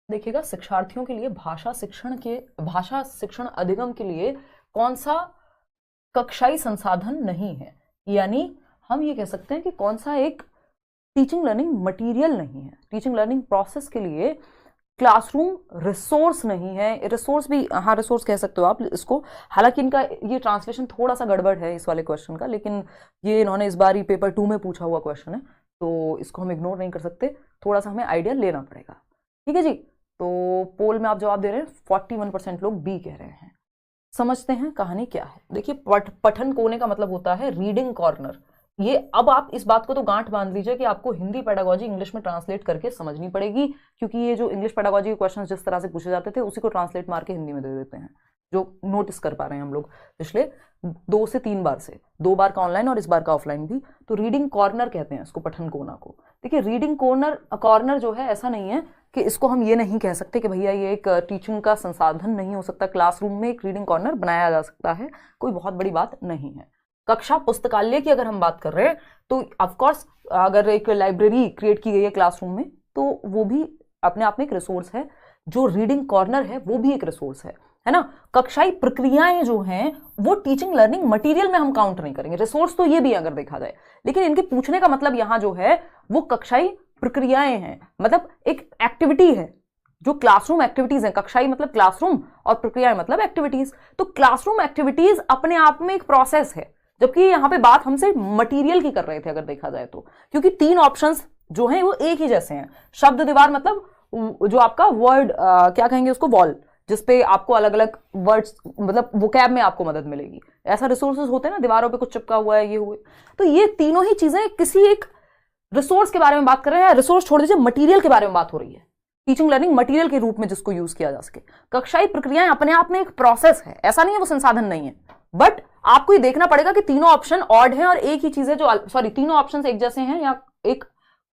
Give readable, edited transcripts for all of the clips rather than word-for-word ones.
देखिएगा, शिक्षार्थियों के लिए भाषा शिक्षण अधिगम के लिए कौन सा कक्षाई संसाधन नहीं है, यानी हम ये कह सकते हैं कि कौन सा एक टीचिंग लर्निंग मटेरियल नहीं है, टीचिंग लर्निंग प्रोसेस के लिए क्लासरूम रिसोर्स नहीं है। रिसोर्स भी, हाँ रिसोर्स कह सकते हो आप इसको, हालांकि इनका ये ट्रांसलेशन थोड़ा सा गड़बड़ है इस वाले क्वेश्चन का, लेकिन ये इन्होंने इस बार ही पेपर 2 में पूछा हुआ क्वेश्चन है, तो इसको हम इग्नोर नहीं कर सकते, थोड़ा सा हमें आइडिया लेना पड़ेगा। ठीक है जी, तो पोल में आप जवाब दे रहे हैं, 41% लोग बी कह रहे हैं। समझते हैं कहानी क्या है। देखिए, पठन कोने का मतलब होता है रीडिंग कॉर्नर। ये अब आप इस बात को तो गांठ बांध लीजिए कि आपको हिंदी पेडागोजी इंग्लिश में ट्रांसलेट करके समझनी पड़ेगी, क्योंकि ये जो इंग्लिश पेडागोजी के क्वेश्चन जिस तरह से पूछे जाते थे उसी को ट्रांसलेट मार के हिंदी में दे देते हैं, जो नोटिस कर पा रहे हैं हम लोग पिछले 2 से 3 बार से, 2 बार का ऑनलाइन और इस बार का ऑफलाइन भी। तो रीडिंग कॉर्नर कहते हैं इसको, पठन कोना को। देखिए, रीडिंग कॉर्नर जो है, ऐसा नहीं है कि इसको हम ये नहीं कह सकते कि भैया ये एक टीचिंग का संसाधन नहीं हो सकता, क्लासरूम में एक रीडिंग कॉर्नर बनाया जा सकता है, कोई बहुत बड़ी बात नहीं है। कक्षा पुस्तकालय की अगर हम बात कर रहे हैं तो ऑफकोर्स अगर एक लाइब्रेरी क्रिएट की गई है क्लासरूम में तो वो भी अपने आप में एक रिसोर्स है। जो रीडिंग कॉर्नर है वो भी एक रिसोर्स है ना। कक्षाई प्रक्रियाएं जो हैं वो टीचिंग लर्निंग मटेरियल में हम काउंट नहीं करेंगे, रिसोर्स तो ये भी अगर देखा जाए, लेकिन इनके पूछने का मतलब यहां जो है वो कक्षाई प्रक्रियाएं हैं, मतलब एक एक्टिविटी है, जो क्लासरूम एक्टिविटीज हैं। कक्षाई मतलब क्लासरूम और प्रक्रियाएं मतलब एक्टिविटीज। तो क्लासरूम एक्टिविटीज अपने आप में एक प्रोसेस है, जबकि यहां पे बात हमसे मटेरियल की कर रहे थे अगर देखा जाए तो, क्योंकि 3 ऑप्शंस जो हैं वो एक ही जैसे हैं। शब्द दीवार मतलब जो आपका वर्ड क्या कहेंगे उसको, वॉल, जिसपे आपको अलग अलग वर्ड्स मतलब वोकैब में आपको मदद मिलेगी। ऐसा रिसोर्सेज होते हैं ना, दीवारों पे कुछ चिपका हुआ है, ये हुए। तो ये तीनों ही चीजें किसी एक रिसोर्स के बारे में बात कर रहे हैं। रिसोर्स छोड़ दीजिए, मटेरियल के बारे में बात हो रही है, टीचिंग लर्निंग मटेरियल के रूप में जिसको यूज किया जा सके। कक्षाई प्रक्रियाएं अपने आप में एक प्रोसेस है, ऐसा नहीं है वो संसाधन नहीं है, बट आपको ये देखना पड़ेगा कि तीनों ऑप्शन ऑड हैं और एक ही चीज है तीनों ऑप्शन एक जैसे हैं या एक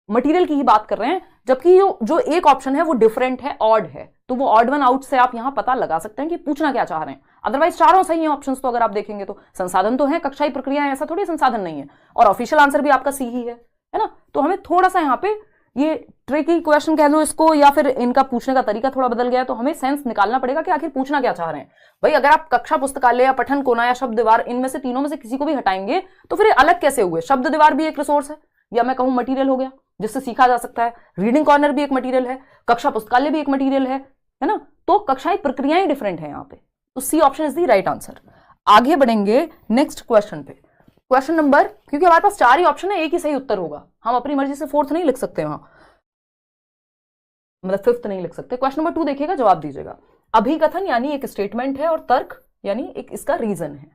मटेरियल की ही बात कर रहे हैं, जबकि जो एक ऑप्शन है वो डिफरेंट है, ऑड है। तो वो ऑड वन आउट से आप यहां पता लगा सकते हैं कि पूछना क्या चाह रहे हैं। अदरवाइज चारों सही हैं ऑप्शंस, तो अगर आप देखेंगे तो संसाधन तो है, कक्षाई प्रक्रियाएं ऐसा थोड़ी संसाधन नहीं है, और ऑफिशियल आंसर भी आपका सी ही है ना। तो हमें थोड़ा सा यहाँ पे ये ट्रिकी क्वेश्चन कह लो इसको, या फिर इनका पूछने का तरीका थोड़ा बदल गया, तो हमें सेंस निकालना पड़ेगा कि आखिर पूछना क्या चाह रहे हैं। भाई अगर आप कक्षा पुस्तकालय या पठन कोना या शब्द दीवार इनमें से तीनों में से किसी को भी हटाएंगे तो फिर अलग कैसे हुए। शब्द दीवार भी एक रिसोर्स है, या मैं कहूं मटेरियल हो गया जिससे सीखा जा सकता है। रीडिंग कॉर्नर भी एक मटेरियल है, कक्षा पुस्तकालय भी एक मटेरियल है ना। तो कक्षाएं प्रक्रियाएं डिफरेंट है यहाँ पे, तो C option is the right answer. आगे बढ़ेंगे नेक्स्ट क्वेश्चन पे। क्वेश्चन नंबर, क्योंकि हमारे पास 4 ही ऑप्शन है, एक ही सही उत्तर होगा, हम अपनी मर्जी से 4th नहीं लिख सकते वहां, मतलब 5th नहीं लिख सकते। क्वेश्चन नंबर 2 देखिएगा, जवाब दीजिएगा। अभिकथन यानी एक स्टेटमेंट है, और तर्क यानी एक इसका रीजन है।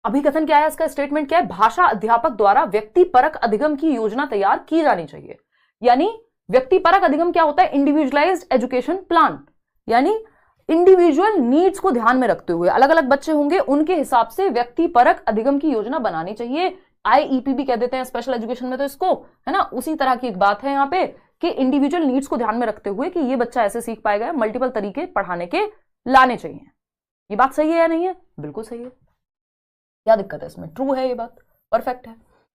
अभिकथन क्या है, इसका स्टेटमेंट क्या है, भाषा अध्यापक द्वारा व्यक्तिपरक अधिगम की योजना तैयार की जानी चाहिए। यानी व्यक्तिपरक अधिगम क्या होता है, इंडिविजुअलाइज्ड एजुकेशन प्लान, यानी इंडिविजुअल नीड्स को ध्यान में रखते हुए अलग अलग बच्चे होंगे, उनके हिसाब से व्यक्तिपरक अधिगम की योजना बनानी चाहिए। आईईपी भी कह देते हैं स्पेशल एजुकेशन में तो इसको, है ना। उसी तरह की एक बात है यहाँ पे कि इंडिविजुअल नीड्स को ध्यान में रखते हुए कि ये बच्चा ऐसे सीख पाएगा, मल्टीपल तरीके पढ़ाने के लाने चाहिए। ये बात सही है या नहीं है, बिल्कुल सही है। क्या दिक्कत है इसमें, ट्रू है ये बात, परफेक्ट है।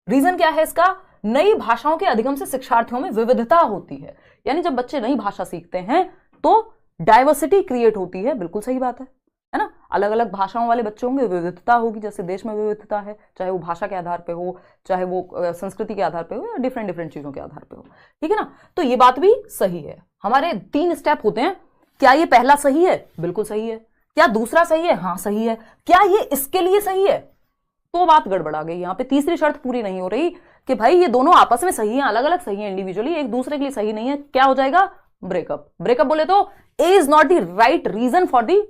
रीजन क्या है इसका, नई भाषाओं के अधिगम से शिक्षार्थियों में विविधता होती है। यानी जब बच्चे नई भाषा सीखते हैं तो डाइवर्सिटी क्रिएट होती है, बिल्कुल सही बात है ना। अलग अलग भाषाओं वाले बच्चे होंगे, विविधता होगी, जैसे देश में विविधता है, चाहे वो भाषा के आधार पे हो, चाहे वो संस्कृति के आधार पे हो, या डिफरेंट चीजों के आधार पे हो, ठीक है ना। तो ये बात भी सही है। हमारे 3 स्टेप होते हैं, क्या ये पहला सही है, बिल्कुल सही है। क्या दूसरा सही है, हाँ सही है। क्या ये इसके लिए सही है, तो बात गड़बड़ा गई। यहाँ पे तीसरी शर्त पूरी नहीं हो रही कि भाई ये दोनों आपस में सही हैं, अलग अलग सही हैं, इंडिविजुअली एक दूसरे के लिए सही नहीं है। क्या हो जाएगा, ब्रेकअप। ब्रेकअप बोले तो A is not the right reason for the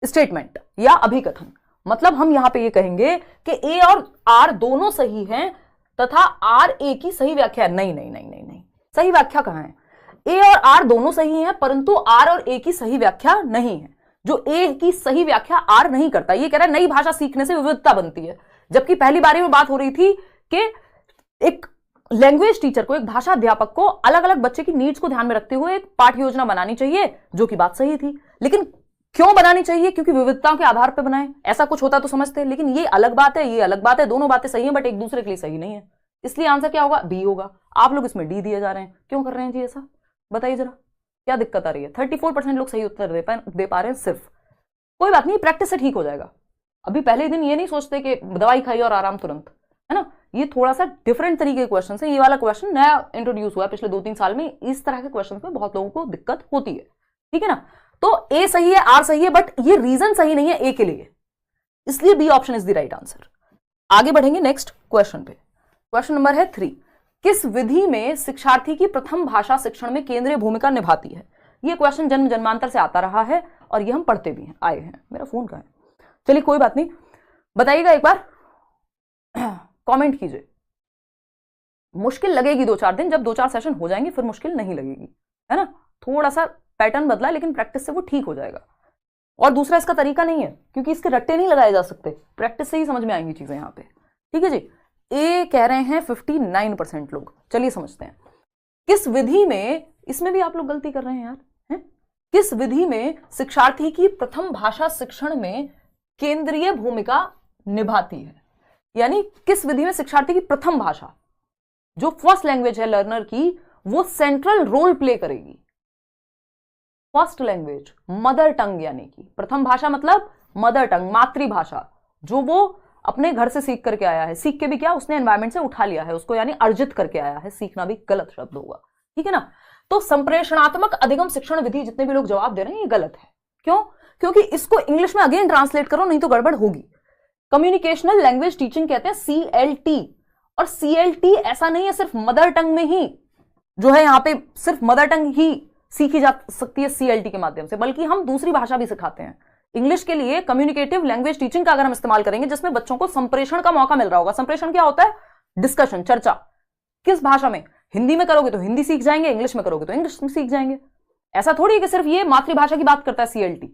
statement या अभिकथन। मतलब हम यहां पे ये कहेंगे कि ए और आर दोनों सही हैं तथा आर ए की सही व्याख्या है। नहीं नहीं नहीं नहीं नहीं, सही व्याख्या कहां है, ए और आर दोनों सही हैं परंतु आर और ए की सही व्याख्या नहीं है। जो ए की सही व्याख्या आर नहीं करता, ये कह रहा है नई भाषा सीखने से विविधता बनती है, जबकि पहली बारी में बात हो रही थी कि एक लैंग्वेज टीचर को, एक भाषा अध्यापक को अलग अलग बच्चे की नीड्स को ध्यान में रखते हुए एक पाठ्य योजना बनानी चाहिए, जो कि बात सही थी। लेकिन क्यों बनानी चाहिए, क्योंकि विविधताओं के आधार पर बनाए, ऐसा कुछ होता तो समझते। लेकिन ये अलग बात है, ये अलग बात है, दोनों बातें सही हैं बट एक दूसरे के लिए सही नहीं है, इसलिए आंसर क्या होगा, बी होगा। आप लोग इसमें डी दिए जा रहे हैं, क्यों कर रहे हैं जी ऐसा, बताइए जरा, क्या दिक्कत आ रही है? 34% लोग सही उत्तर दे पा रहे हैं सिर्फ। कोई बात नहीं, प्रैक्टिस से ठीक हो जाएगा। अभी पहले दिन ये नहीं सोचते कि दवाई खाई और आराम तुरंत, है ना। ये थोड़ा सा डिफरेंट तरीके के क्वेश्चन है। ये वाला क्वेश्चन नया इंट्रोड्यूस हुआ है पिछले 2-3 साल में। इस तरह के क्वेश्चन में बहुत लोगों को दिक्कत होती है, ठीक है ना। तो ए सही है, आर सही है, बट ये रीजन सही नहीं है ए के लिए, इसलिए B option is the right answer. आगे बढ़ेंगे नेक्स्ट क्वेश्चन पे। क्वेश्चन नंबर है 3। किस विधि में शिक्षार्थी की प्रथम भाषा शिक्षण में केंद्रीय भूमिका निभाती है? ये क्वेश्चन जन्म जन्मांतर से आता रहा है और ये हम पढ़ते भी हैं, आए हैं। मेरा फोन कहाँ है? चलिए कोई बात नहीं, बताइएगा एक बार, कमेंट कीजिए। मुश्किल लगेगी 2-4 दिन, जब 2-4 सेशन हो जाएंगे फिर मुश्किल नहीं लगेगी, है ना। थोड़ा सा पैटर्न बदला, लेकिन प्रैक्टिस से वो ठीक हो जाएगा। और दूसरा इसका तरीका नहीं है, क्योंकि इसके रट्टे नहीं लगाए जा सकते, प्रैक्टिस से ही समझ में आएंगी चीजें यहाँ पे, ठीक है जी। ए कह रहे हैं 59% लोग। चलिए समझते हैं किस विधि में, इसमें भी आप लोग गलती कर रहे हैं यार, हैं? किस विधि में शिक्षार्थी की प्रथम भाषा शिक्षण में केंद्रीय भूमिका निभाती है? यानी किस विधि में शिक्षार्थी की प्रथम भाषा, जो फर्स्ट लैंग्वेज है लर्नर की, वो सेंट्रल रोल प्ले करेगी। फर्स्ट लैंग्वेज, मदर टंग, यानी कि प्रथम भाषा मतलब मदर टंग, मातृभाषा, जो वो अपने घर से सीख करके आया है। सीख के भी क्या, उसने एनवायरमेंट से उठा लिया है उसको, यानी अर्जित करके आया है। सीखना भी गलत शब्द होगा, ठीक है ना। तो संप्रेषणात्मक अधिगम शिक्षण विधि, जितने भी लोग जवाब दे रहे हैं ये गलत है। क्यों? क्योंकि इसको इंग्लिश में अगेन ट्रांसलेट करो, नहीं तो गड़बड़ होगी। कम्युनिकेशनल लैंग्वेज टीचिंग कहते हैं CLT, और CLT ऐसा नहीं है सिर्फ मदर टंग में ही जो है, यहाँ पे सिर्फ मदर टंग ही सीखी जा सकती है CLT के माध्यम से, बल्कि हम दूसरी भाषा भी सिखाते हैं। इंग्लिश के लिए कम्युनिकेटिव लैंग्वेज टीचिंग का अगर हम इस्तेमाल करेंगे, जिसमें बच्चों को संप्रेषण का मौका मिल रहा होगा। संप्रेषण क्या होता है? डिस्कशन, चर्चा। किस भाषा में? हिंदी में करोगे तो हिंदी सीख जाएंगे, इंग्लिश में करोगे तो इंग्लिश में सीख जाएंगे। ऐसा थोड़ी है कि सिर्फ ये मातृभाषा की बात करता है CLT,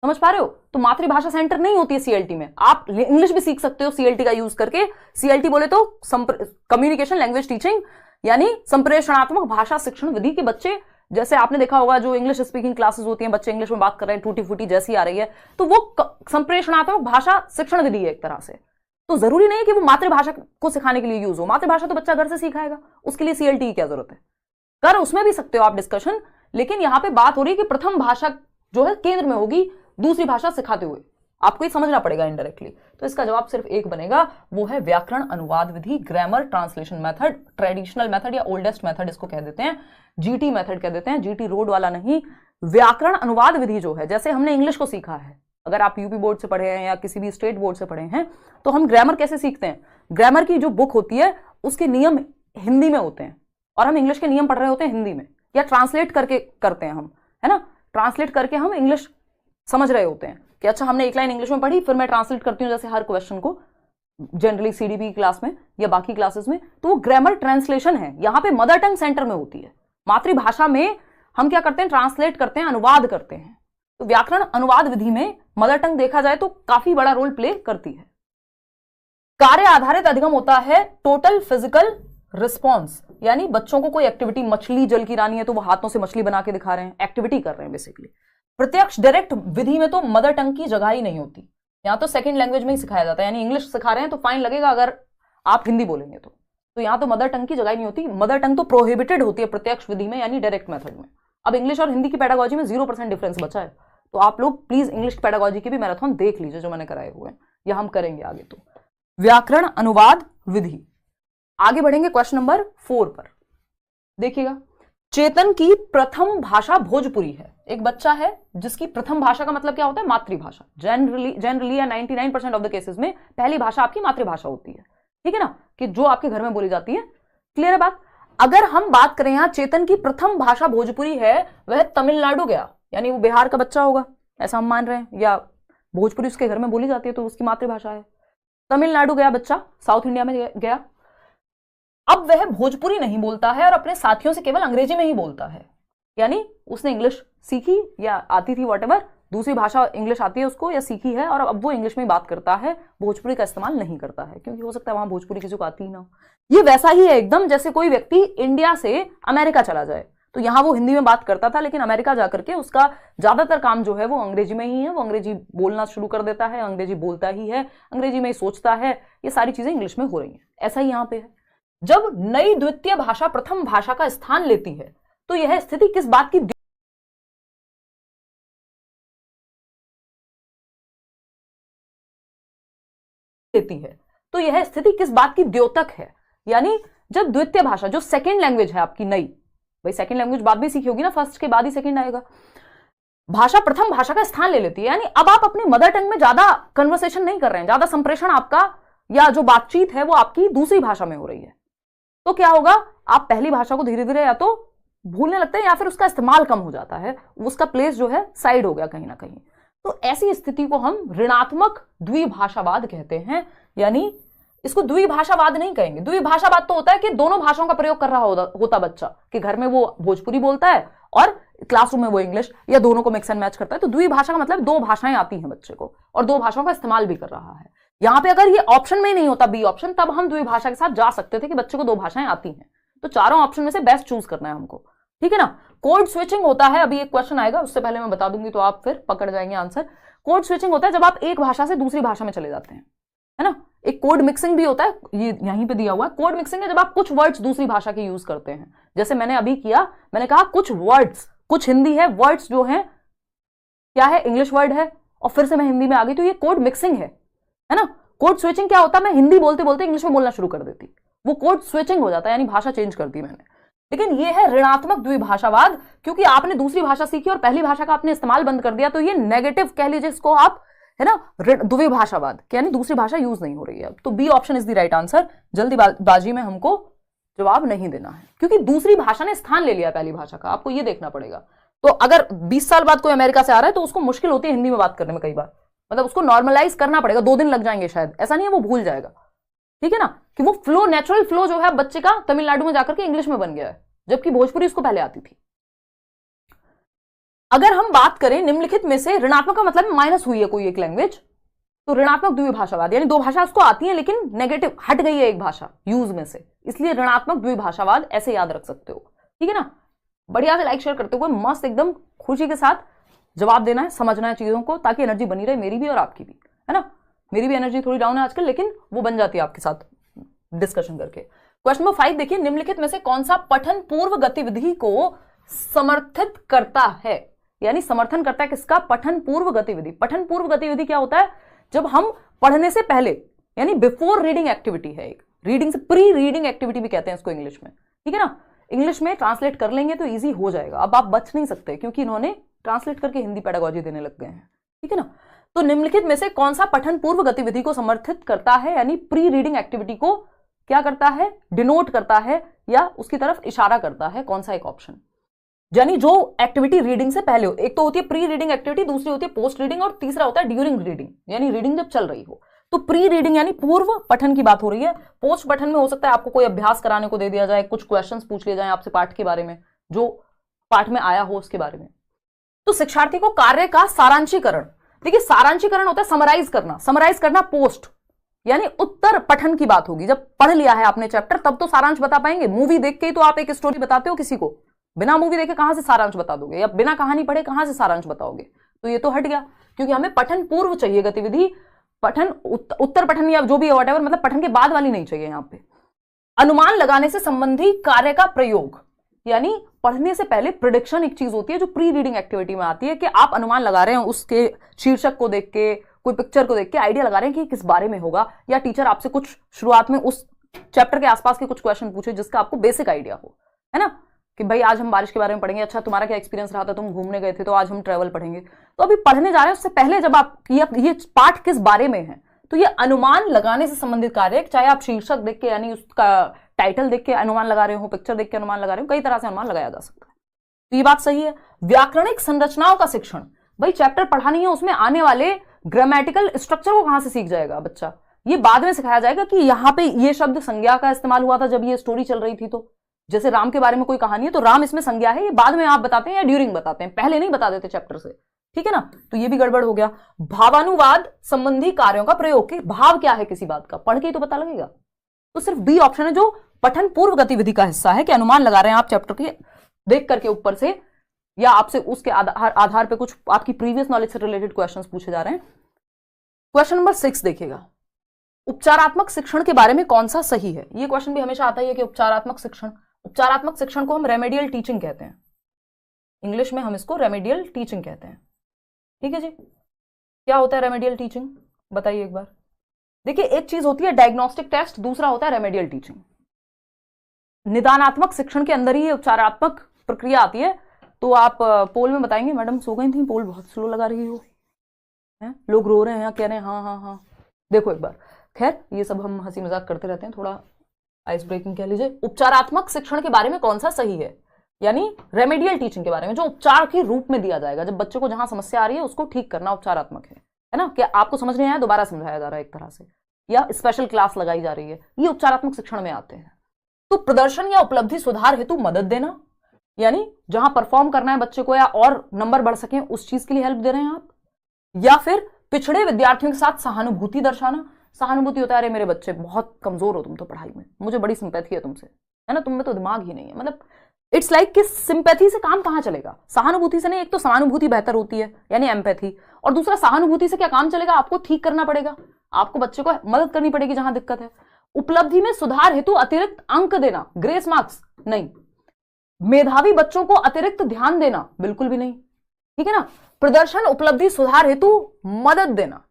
समझ पा रहे हो। तो मातृभाषा सेंटर नहीं होती है CLT में, आप इंग्लिश भी सीख सकते हो CLT का यूज करके। CLT बोले तो कम्युनिकेशन लैंग्वेज टीचिंग, यानी संप्रेषणात्मक भाषा शिक्षण विधि के बच्चे, जैसे आपने देखा होगा जो इंग्लिश स्पीकिंग क्लासेस होती हैं, बच्चे इंग्लिश में बात कर रहे हैं, टूटी फूटी जैसी आ रही है, तो वो संप्रेषणात्मक भाषा शिक्षण विधि है एक तरह से। तो जरूरी नहीं है कि वो मातृभाषा को सिखाने के लिए यूज हो। मातृभाषा तो बच्चा घर से सीखाएगा, उसके लिए CLT की क्या जरूरत है? कर उसमें भी सकते हो आप डिस्कशन, लेकिन यहां पे बात हो रही है कि प्रथम भाषा जो है केंद्र में होगी, दूसरी भाषा सिखाते हुए। आपको ये समझना पड़ेगा इनडायरेक्टली। तो इसका जवाब सिर्फ एक बनेगा, वो है व्याकरण अनुवाद विधि, grammar translation method, traditional method या ओल्डेस्ट मेथड इसको कह देते हैं, GT मेथड कह देते हैं, GT रोड वाला नहीं। व्याकरण अनुवाद विधि जो है, जैसे हमने इंग्लिश को सीखा है, अगर आप यूपी बोर्ड से पढ़े हैं या किसी भी स्टेट बोर्ड से पढ़े हैं, तो हम ग्रामर कैसे सीखते हैं? ग्रामर की जो बुक होती है उसके नियम हिंदी में होते हैं, और हम इंग्लिश के नियम पढ़ रहे होते हैं हिंदी में, या ट्रांसलेट करके करते हैं हम, है ना। ट्रांसलेट करके हम इंग्लिश समझ रहे होते हैं कि अच्छा हमने एक लाइन इंग्लिश में पढ़ी, फिर मैं ट्रांसलेट करती हूँ जैसे हर क्वेश्चन को, जनरली CDP क्लास में या बाकी क्लासेस में। तो वो ग्रामर ट्रांसलेशन है, यहाँ पे मदर टंग सेंटर में होती है। मातृभाषा में हम क्या करते हैं? ट्रांसलेट करते हैं, अनुवाद करते हैं। तो व्याकरण अनुवाद विधि में मदर टंग देखा जाए तो काफी बड़ा रोल प्ले करती है। कार्य आधारित अधिगम होता है टोटल फिजिकल रिस्पॉन्स, यानी बच्चों को कोई एक्टिविटी, मछली जल की रानी है तो वो हाथों से मछली बना के दिखा रहे हैं, एक्टिविटी कर रहे हैं बेसिकली। प्रत्यक्ष डायरेक्ट विधि में तो मदर टंग की जगह ही नहीं होती, यहां तो सेकंड लैंग्वेज में ही सिखाया जाता है, यानी इंग्लिश सिखा रहे हैं तो फाइन लगेगा अगर आप हिंदी बोलेंगे तो यहां तो मदर टंग की जगह ही नहीं होती। मदर टंग तो प्रोहिबिटेड होती है प्रत्यक्ष विधि में, यानी डायरेक्ट मेथड में। अब इंग्लिश और हिंदी की पेडागोजी में 0% डिफरेंस बचा है, तो आप लोग प्लीज इंग्लिश पेडागोजी की भी मैराथन देख लीजिए जो मैंने कराए हुए हैं, या हम करेंगे आगे। तो व्याकरण अनुवाद विधि। आगे बढ़ेंगे क्वेश्चन नंबर 4 पर, देखिएगा। चेतन की प्रथम भाषा भोजपुरी है। एक बच्चा है जिसकी प्रथम भाषा का मतलब क्या होता है? मातृभाषा। जनरली या 99% ऑफ द केसेस में पहली भाषा आपकी मातृभाषा होती है, ठीक है ना, कि जो आपके घर में बोली जाती है। क्लियर है बात? अगर हम बात करें यहां चेतन की प्रथम भाषा भोजपुरी है, वह तमिलनाडु गया, यानी वो बिहार का बच्चा होगा ऐसा हम मान रहे हैं, या भोजपुरी उसके घर में बोली जाती है तो उसकी मातृभाषा है। तमिलनाडु गया बच्चा, साउथ इंडिया में गया, अब वह भोजपुरी नहीं बोलता है और अपने साथियों से केवल अंग्रेजी में ही बोलता है, यानी उसने इंग्लिश सीखी या आती थी, व्हाटएवर, दूसरी भाषा इंग्लिश आती है उसको या सीखी है, और अब वो इंग्लिश में बात करता है, भोजपुरी का इस्तेमाल नहीं करता है, क्योंकि हो सकता है वहां भोजपुरी किसी को आती ही ना हो। ये वैसा ही है एकदम जैसे कोई व्यक्ति इंडिया से अमेरिका चला जाए, तो यहां वो हिंदी में बात करता था, लेकिन अमेरिका जाकर के उसका ज्यादातर काम जो है वो अंग्रेजी में ही है, वो अंग्रेजी बोलना शुरू कर देता है, अंग्रेजी बोलता ही है, अंग्रेजी में ही सोचता है, ये सारी चीजें इंग्लिश में हो रही हैं। ऐसा ही यहां पे है। जब नई द्वितीय भाषा प्रथम भाषा का स्थान लेती है तो यह स्थिति किस बात की लेती है, तो यह स्थिति किस बात की द्योतक है? यानी जब द्वितीय भाषा जो सेकेंड लैंग्वेज है आपकी नई, भाई सेकेंड लैंग्वेज बाद में सीखी होगी ना, फर्स्ट के बाद ही सेकेंड आएगा, भाषा प्रथम भाषा का स्थान ले लेती है, यानी अब आप अपनी मदर टंग में ज्यादा कन्वर्सेशन नहीं कर रहे हैं, ज्यादा संप्रेषण आपका या जो बातचीत है वो आपकी दूसरी भाषा में हो रही है, तो क्या होगा, आप पहली भाषा को धीरे धीरे या तो भूलने लगते हैं या फिर उसका इस्तेमाल कम हो जाता है, उसका प्लेस जो है साइड हो गया कहीं ना कहीं। तो ऐसी स्थिति को हम ऋणात्मक द्विभाषावाद कहते हैं, यानी इसको द्विभाषावाद नहीं कहेंगे। द्विभाषावाद तो होता है कि दोनों भाषाओं का प्रयोग कर रहा होता बच्चा, कि घर में वो भोजपुरी बोलता है और क्लासरूम में वो इंग्लिश, या दोनों को मिक्स एंड मैच करता है। तो द्विभाषा का मतलब दो भाषाएं आती हैं बच्चे को और दो भाषाओं का इस्तेमाल भी कर रहा है। यहां पे अगर ये ऑप्शन में नहीं होता बी ऑप्शन, तब हम द्विभाषा के साथ जा सकते थे कि बच्चे को दो भाषाएं आती हैं। तो चारों ऑप्शन में से बेस्ट चूज करना है हमको, ठीक है ना। कोड स्विचिंग होता है, अभी एक क्वेश्चन आएगा, उससे पहले मैं बता दूंगी तो आप फिर पकड़ जाएंगे आंसर। कोड स्विचिंग होता है जब आप एक भाषा से दूसरी भाषा में चले जाते हैं, है ना। एक कोड मिक्सिंग भी होता है, ये यहीं पे दिया हुआ है। कोड मिक्सिंग है जब आप कुछ वर्ड्स दूसरी भाषा के यूज करते हैं, जैसे मैंने अभी किया, मैंने कहा कुछ वर्ड्स, कुछ हिंदी है, वर्ड्स जो है क्या है, इंग्लिश वर्ड है, और फिर से मैं हिंदी में आ गई, तो ये कोड मिक्सिंग है ना। कोड स्विचिंग क्या होता है, मैं हिंदी बोलते बोलते इंग्लिश में बोलना शुरू कर देती, वो कोड स्विचिंग हो जाता है, यानी भाषा चेंज कर दी मैंने। लेकिन ये है ऋणात्मक द्विभाषावाद, क्योंकि आपने दूसरी भाषा सीखी और पहली भाषा का आपने इस्तेमाल बंद कर दिया, तो ये नेगेटिव कह लीजिए इसको आप, है ना, द्विभाषावाद, यानी दूसरी भाषा यूज नहीं हो रही है। तो B option is the right answer. जल्दीबाजी में हमको जवाब नहीं देना है, क्योंकि दूसरी भाषा ने स्थान ले लिया पहली भाषा का, आपको ये देखना पड़ेगा। तो अगर 20 साल बाद कोई अमेरिका से आ रहा है तो उसको मुश्किल होती है हिंदी में बात करने में, कई बार मतलब उसको नॉर्मलाइज करना पड़ेगा, 2 दिन लग जाएंगे शायद, ऐसा नहीं है वो भूल जाएगा, ठीक है ना, कि वो फ्लो, नेचुरल फ्लो जो है बच्चे का तमिलनाडु में जाकर के इंग्लिश में बन गया है, जबकि भोजपुरी उसको पहले आती थी। अगर हम बात करें निम्नलिखित में से ऋणात्मक का मतलब माइनस हुई है कोई एक लैंग्वेज, तो ऋणात्मक द्विभाषावाद, यानी दो भाषा उसको आती है लेकिन नेगेटिव हट गई है एक भाषा यूज में से, इसलिए ऋणात्मक द्विभाषावाद, ऐसे याद रख सकते हो, ठीक है ना। बढ़िया से लाइक शेयर करते हुए मस्त एकदम खुशी के साथ जवाब देना है, समझना है चीजों को, ताकि एनर्जी बनी रहे, मेरी भी और आपकी भी, है ना। मेरी भी एनर्जी थोड़ी डाउन है आजकल, लेकिन वो बन जाती है आपके साथ डिस्कशन करके। क्वेश्चन नंबर 5 देखिए, निम्नलिखित में से कौन सा पठन पूर्व गतिविधि को समर्थित करता है, यानी समर्थन करता है किसका, पठन पूर्व गतिविधि। पठन पूर्व गतिविधि क्या होता है, जब हम पढ़ने से पहले, यानी बिफोर रीडिंग एक्टिविटी है एक, रीडिंग से प्री रीडिंग एक्टिविटी भी कहते हैं इसको इंग्लिश में, ठीक है ना। इंग्लिश में ट्रांसलेट कर लेंगे तो इजी हो जाएगा, अब आप बच नहीं सकते, क्योंकि इन्होंने ट्रांसलेट करके हिंदी पेडागोजी देने लग गए हैं, ठीक है ना। तो निम्नलिखित में से कौन सा पठन पूर्व गतिविधि को समर्थित करता है, यानी प्री रीडिंग एक्टिविटी को क्या करता है, डिनोट करता है या उसकी तरफ इशारा करता है, कौन सा एक ऑप्शन, यानी जो एक्टिविटी रीडिंग से पहले हो। एक तो होती है प्री रीडिंग एक्टिविटी, दूसरी होती है पोस्ट रीडिंग, और तीसरा होता है ड्यूरिंग रीडिंग, यानी रीडिंग जब चल रही हो। तो प्री रीडिंग यानी पूर्व पठन की बात हो रही है। पोस्ट पठन में हो सकता है आपको कोई अभ्यास कराने को दे दिया जाए, कुछ क्वेश्चंस पूछ लिए जाए आपसे पाठ के बारे में, जो पाठ में आया हो उसके बारे में। तो शिक्षार्थी को कार्य का सारांशीकरण, देखिए सारांशीकरण होता है समराइज करना, समराइज करना पोस्ट, यानी उत्तर पठन की बात होगी। जब पढ़ लिया है आपने चैप्टर तब तो सारांश बता पाएंगे। मूवी देख के ही तो आप एक स्टोरी बताते हो किसी को, बिना मूवी देखे कहां से सारांश बता दोगे, या बिना कहानी पढ़े कहां से सारांश बताओगे। तो ये तो हट गया, क्योंकि हमें पठन पूर्व चाहिए गतिविधि, पठन उत्तर पठन या जो भी व्हाटएवर, मतलब पठन के बाद वाली नहीं चाहिए। यहां पे अनुमान लगाने से संबंधी कार्य का प्रयोग, यानी पढ़ने से पहले प्रिडिक्शन एक चीज होती है जो प्री रीडिंग एक्टिविटी में आती है, कि आप अनुमान लगा रहे हैं उसके शीर्षक को देख के, कोई पिक्चर को देख के आइडिया लगा रहे हैं कि किस बारे में होगा, या टीचर आपसे कुछ शुरुआत में उस चैप्टर के आसपास के कुछ क्वेश्चन पूछे जिसका आपको बेसिक आइडिया हो, है ना, कि भाई आज हम बारिश के बारे में पढ़ेंगे, अच्छा तुम्हारा क्या एक्सपीरियंस रहा था, तुम घूमने गए थे, तो आज हम ट्रैवल पढ़ेंगे। तो अभी पढ़ने जा रहे हैं उससे पहले जब आप ये पाठ किस बारे में है, तो ये अनुमान लगाने से संबंधित कार्य, चाहे आप शीर्षक देख के यानी उसका टाइटल देख के अनुमान लगा रहे हो, पिक्चर देख के अनुमान लगा रहे हो, कई तरह से अनुमान लगाया जा सकता है। तो ये बात सही है। व्याकरणिक संरचनाओं का शिक्षण, भाई चैप्टर पढ़ा नहीं है, उसमें आने वाले ग्रामेटिकल स्ट्रक्चर को कहां से सीख जाएगा बच्चा, ये बाद में सिखाया जाएगा कि यहाँ पे ये शब्द संज्ञा का इस्तेमाल हुआ था जब ये स्टोरी चल रही थी। तो जैसे राम के बारे में कोई कहानी है तो राम इसमें संज्ञा है, ये बाद में आप बताते हैं या ड्यूरिंग बताते हैं, पहले नहीं बता देते चैप्टर से, ठीक है ना। तो ये भी गड़बड़ हो गया। भावानुवाद संबंधी कार्यों का प्रयोग, कि भाव क्या है किसी बात का, पढ़ के ही तो पता लगेगा। तो सिर्फ बी ऑप्शन है जो पठन पूर्व गतिविधि का हिस्सा है, कि अनुमान लगा रहे हैं आप चैप्टर के देख करके ऊपर से, या आपसे उसके आधार पे कुछ आपकी प्रीवियस नॉलेज से रिलेटेड क्वेश्चंस पूछे जा रहे हैं। क्वेश्चन नंबर 6 देखिएगा, उपचारात्मक शिक्षण के बारे में कौन सा सही है। ये क्वेश्चन भी हमेशा आता है कि उपचारात्मक शिक्षण को हम रेमेडियल टीचिंग कहते हैं, इंग्लिश में हम इसको रेमेडियल टीचिंग कहते हैं, ठीक है जी। क्या होता है रेमेडियल टीचिंग, बताइए एक बार। देखिए एक चीज होती है डायग्नोस्टिक टेस्ट, दूसरा होता है रेमेडियल टीचिंग। निदानात्मक शिक्षण के अंदर ही उपचारात्मक प्रक्रिया आती है। तो आप पोल में बताएंगे मैडम सो गई थी, पोल बहुत स्लो लगा रही हो, है? लोग रो रहे हैं, कह रहे हैं हाँ हाँ हाँ। देखो एक बार, खैर ये सब हम हंसी मजाक करते रहते हैं, थोड़ा आइस ब्रेकिंग कह लीजिए। उपचारात्मक शिक्षण के बारे में कौन सा सही है, यानी रेमेडियल टीचिंग के बारे में, जो उपचार के रूप में दिया जाएगा, जब बच्चे को जहां समस्या आ रही है उसको ठीक करना उपचारात्मक है ना। क्या आपको समझ नहीं आया, दोबारा समझाया जा रहा है एक तरह से, या स्पेशल क्लास लगाई जा रही है, ये उपचारात्मक शिक्षण में आते हैं। तो प्रदर्शन या उपलब्धि सुधार हेतु मदद देना, यानी जहां परफॉर्म करना है बच्चे को या और नंबर बढ़ सके उस चीज के लिए हेल्प दे रहे हैं आप। या फिर पिछड़े विद्यार्थियों के साथ सहानुभूति दर्शाना। सहानुभूति होता है अरे मेरे बच्चे बहुत कमजोर हो तुम तो पढ़ाई में, मुझे बड़ी सिंपैथी है तुमसे, है ना, तुम में तो दिमाग ही नहीं है। मतलब इट्स लाइक कि सिंपैथी से काम कहां चलेगा, सहानुभूति से नहीं। एक तो समानुभूति बेहतर होती है यानी एम्पैथी, और दूसरा सहानुभूति से क्या काम चलेगा, आपको ठीक करना पड़ेगा, आपको बच्चे को मदद करनी पड़ेगी जहां दिक्कत है। उपलब्धि में सुधार हेतु अतिरिक्त अंक देना, ग्रेस मार्क्स नहीं। मेधावी बच्चों को अतिरिक्त ध्यान देना, बिल्कुल भी नहीं, ठीक है ना। प्रदर्शन उपलब्धि सुधार हेतु मदद देना,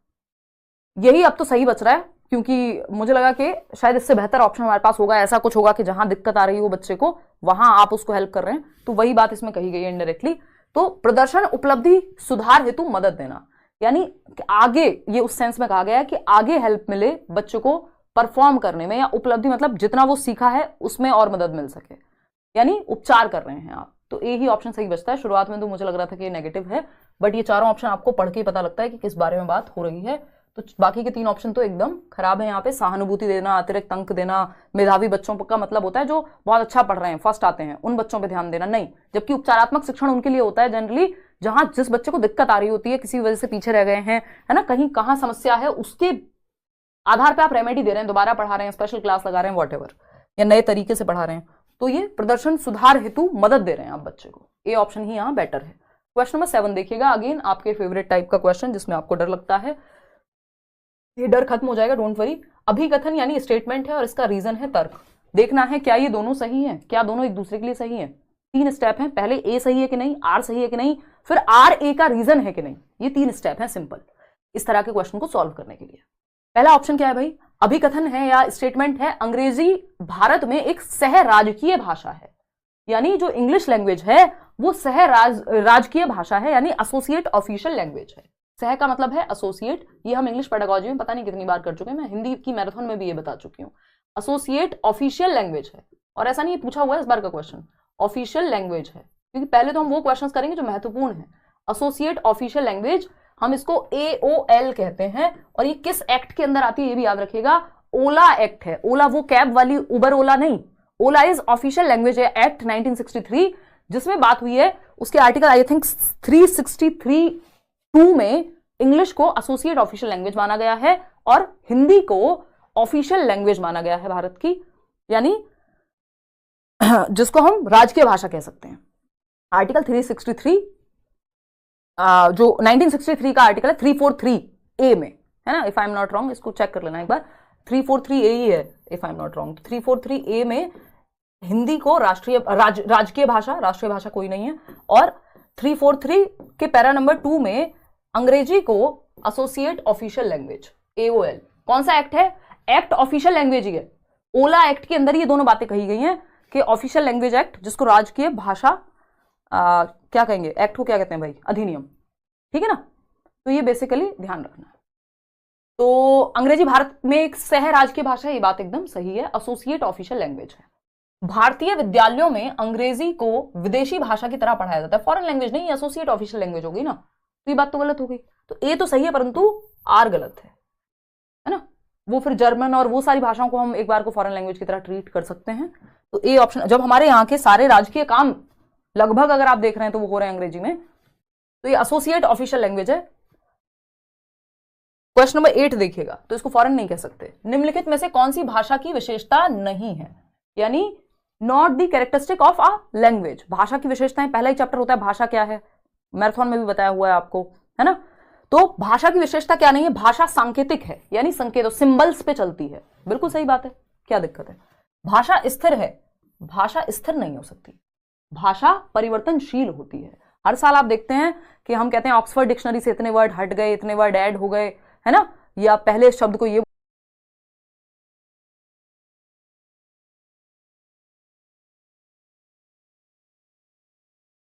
यही अब तो सही बच रहा है, क्योंकि मुझे लगा कि शायद इससे बेहतर ऑप्शन हमारे पास होगा। ऐसा कुछ होगा कि जहां दिक्कत आ रही हो बच्चे को वहां आप उसको हेल्प कर रहे हैं, तो वही बात इसमें कही गई है इनडायरेक्टली। तो प्रदर्शन उपलब्धि सुधार हेतु मदद देना, यानी आगे, ये उस सेंस में कहा गया है कि आगे हेल्प मिले बच्चों को परफॉर्म करने में, या उपलब्धि मतलब जितना वो सीखा है उसमें और मदद मिल सके, यानी उपचार कर रहे हैं आप। तो ए ही ऑप्शन सही बचता है। शुरुआत में तो मुझे लग रहा था कि ये नेगेटिव है, बट ये चारों ऑप्शन आपको पढ़ के ही पता लगता है कि किस बारे में बात हो रही है। तो बाकी के 3 ऑप्शन तो एकदम खराब है। यहाँ पे सहानुभूति देना, अतिरिक्त अंक देना, मेधावी बच्चों का मतलब होता है जो बहुत अच्छा पढ़ रहे हैं, फर्स्ट आते हैं, उन बच्चों पे ध्यान देना नहीं। जबकि उपचारात्मक शिक्षण उनके लिए होता है जनरली जहां जिस बच्चे को दिक्कत आ रही होती है, किसी वजह से पीछे रह गए हैं, है ना, कहीं कहां समस्या है, उसके आधार पर आप रेमेडी दे रहे हैं, दोबारा पढ़ा रहे हैं, स्पेशल क्लास लगा रहे हैं, वॉट या नए तरीके से पढ़ा रहे हैं, तो ये प्रदर्शन सुधार हेतु मदद दे रहे हैं आप बच्चे को। ए ऑप्शन ही यहाँ बेटर है। क्वेश्चन नंबर 7 देखिएगा, अगेन आपके फेवरेट टाइप का क्वेश्चन जिसमें आपको डर लगता है, ये डर खत्म हो जाएगा, डोंट वरी। अभिकथन यानी स्टेटमेंट है और इसका रीजन है तर्क। देखना है क्या ये दोनों सही हैं, क्या दोनों एक दूसरे के लिए सही हैं। 3 स्टेप हैं, पहले ए सही है कि नहीं, आर सही है कि नहीं, फिर आर ए का रीजन है कि नहीं। ये 3 स्टेप हैं सिंपल इस तरह के क्वेश्चन को सॉल्व करने के लिए। पहला ऑप्शन क्या है भाई, अभिकथन है या स्टेटमेंट है, अंग्रेजी भारत में एक सह राजकीय भाषा है, यानी जो इंग्लिश लैंग्वेज है वो सह राजकीय भाषा है, यानी एसोसिएट ऑफिशियल लैंग्वेज है। सह का मतलब है एसोसिएट, ये हम इंग्लिश पेडागोजी में पता नहीं कितनी बार कर चुके हैं, मैं हिंदी की मैराथन में भी ये बता चुकी हूँ। एसोसिएट ऑफिशियल लैंग्वेज है, और ऐसा नहीं पूछा हुआ है इस बार का क्वेश्चन, ऑफिशियल लैंग्वेज है, क्योंकि पहले तो हम वो क्वेश्चन करेंगे जो महत्वपूर्ण है। एसोसिएट ऑफिशियल लैंग्वेज, हम इसको AOL कहते हैं, और ये किस एक्ट के अंदर आती है ये भी याद रखिएगा, ओला एक्ट है। ओला वो कैब वाली उबर ओला नहीं, ओला इज ऑफिशियल लैंग्वेज है, एक्ट 1963 जिसमें बात हुई है, उसके आर्टिकल आई थिंक 363(2) में इंग्लिश को एसोसिएट ऑफिशियल लैंग्वेज माना गया है और हिंदी को ऑफिशियल लैंग्वेज माना गया है भारत की, यानी जिसको हम राजकीय भाषा कह सकते हैं। आर्टिकल 363 जो 1963 का आर्टिकल है 343A में, है ना, if I am not wrong, इसको चेक कर लेना एक बार, 343A ही है if I am not wrong. 343A में हिंदी को राजकीय भाषा, राष्ट्रीय भाषा कोई नहीं है, और 343 के पैरा नंबर 2 में अंग्रेजी को एसोसिएट ऑफिशियल लैंग्वेज, AOL। कौन सा एक्ट है, एक्ट ऑफिशियल लैंग्वेज ही है। ओला एक्ट के अंदर ये दोनों बातें कही गई हैं कि ऑफिशियल लैंग्वेज एक्ट, जिसको राजकीय भाषा क्या कहेंगे, एक्ट को क्या कहते हैं भाई, अधिनियम, ठीक है ना। तो ये बेसिकली ध्यान रखना। तो अंग्रेजी भारत में एक सह राजकीय भाषा है, ये बात एकदम सही है, एसोसिएट ऑफिशियल लैंग्वेज है। भारतीय विद्यालयों में अंग्रेजी को विदेशी भाषा की तरह पढ़ाया जाता है, फॉरेन लैंग्वेज नहीं, एसोसिएट ऑफिशियल लैंग्वेज होगी ना, तो ये बात तो गलत हो गई। तो ए तो सही है परंतु आर गलत है ना। वो फिर जर्मन और वो सारी भाषाओं को हम एक बार को फॉरेन लैंग्वेज की तरह ट्रीट कर सकते हैं। तो ए ऑप्शन, जब हमारे यहाँ के सारे राजकीय काम लगभग अगर आप देख रहे हैं तो वो हो रहे हैं अंग्रेजी में, तो ये एसोसिएट ऑफिशियल लैंग्वेज है। क्वेश्चन नंबर 8 देखिएगा, तो इसको फॉरेन नहीं कह सकते। निम्नलिखित में से कौन सी भाषा की विशेषता नहीं है, यानी not the characteristic of a language. भाषा की विशेषताएं, पहला ही चैप्टर होता है भाषा क्या है, मैराथन में भी बताया हुआ है आपको, है ना। तो भाषा की विशेषता क्या नहीं है, भाषा सांकेतिक है, यानी संकेतों, सिंबल्स पे चलती है। बिल्कुल सही बात है, क्या दिक्कत है। भाषा स्थिर है, भाषा स्थिर नहीं हो सकती, भाषा परिवर्तनशील होती है। हर साल आप देखते हैं कि हम कहते हैं ऑक्सफोर्ड डिक्शनरी से इतने वर्ड हट गए, इतने वर्ड ऐड हो गए, है ना, या पहले शब्द को ये